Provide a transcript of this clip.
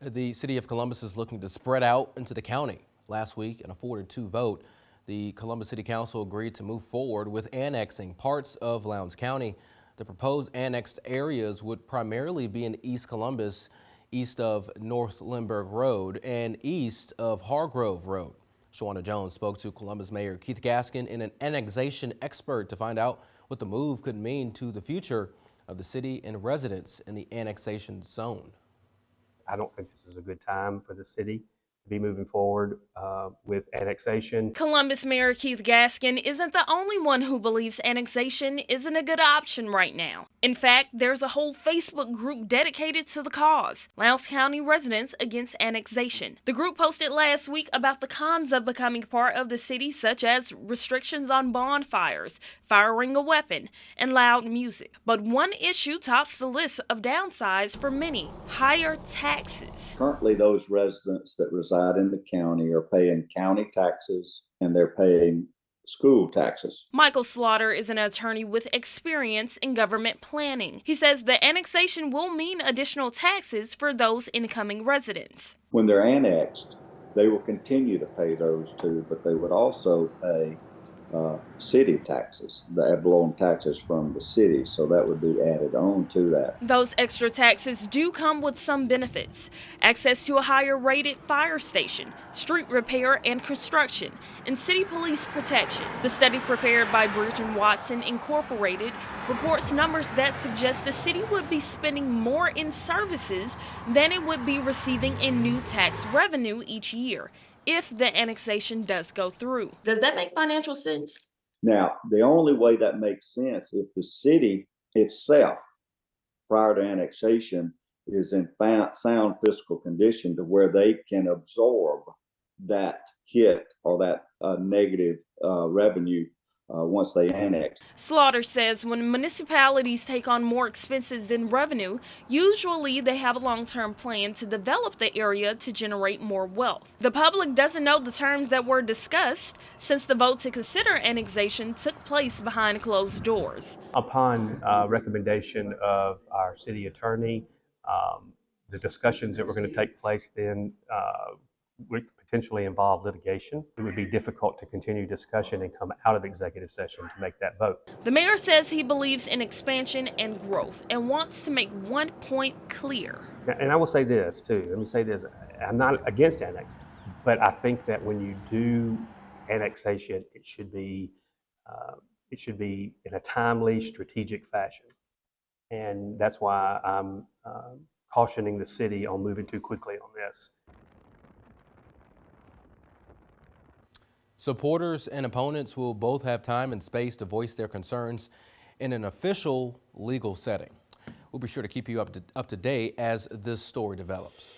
The city of Columbus is looking to spread out into the county. Last week, in a 4-2 vote, the Columbus City Council agreed to move forward with annexing parts of Lowndes County. The proposed annexed areas would primarily be in East Columbus, east of North Lindbergh Road, and east of Hargrove Road. Shawana Jones spoke to Columbus Mayor Keith Gaskin and an annexation expert to find out what the move could mean to the future of the city and residents in the annexation zone. I don't think this is a good time for the city to be moving forward with annexation. Columbus Mayor Keith Gaskin isn't the only one who believes annexation isn't a good option right now. In fact, there's a whole Facebook group dedicated to the cause, Lowndes County Residents Against Annexation. The group posted last week about the cons of becoming part of the city, such as restrictions on bonfires, firing a weapon, and loud music. But one issue tops the list of downsides for many: higher taxes. Currently, those residents that reside in the county are paying county taxes and they're paying school taxes. Michael Slaughter is an attorney with experience in government planning. He says the annexation will mean additional taxes for those incoming residents. When they're annexed, they will continue to pay those too, but they would also pay city taxes, the ad valorem taxes from the city, so that would be added on to that. Those extra taxes do come with some benefits: access to a higher rated fire station, street repair and construction, and city police protection. The study prepared by Bridge & Watson Incorporated reports numbers that suggest the city would be spending more in services than it would be receiving in new tax revenue each year, if the annexation does go through. Does that make financial sense? Now, the only way that makes sense if the city itself, prior to annexation, is in sound fiscal condition to where they can absorb that hit or that negative revenue once they annex. Slaughter says when municipalities take on more expenses than revenue, usually they have a long-term plan to develop the area to generate more wealth. The public doesn't know the terms that were discussed, since the vote to consider annexation took place behind closed doors. Upon recommendation of our city attorney, the discussions that were going to take place then would potentially involve litigation. It would be difficult to continue discussion and come out of executive session to make that vote. The mayor says he believes in expansion and growth and wants to make one point clear. And I will say this too, let me say this, I'm not against annexation, but I think that when you do annexation, it should be in a timely, strategic fashion. And that's why I'm cautioning the city on moving too quickly on this. Supporters and opponents will both have time and space to voice their concerns in an official legal setting. We'll be sure to keep you up to date as this story develops.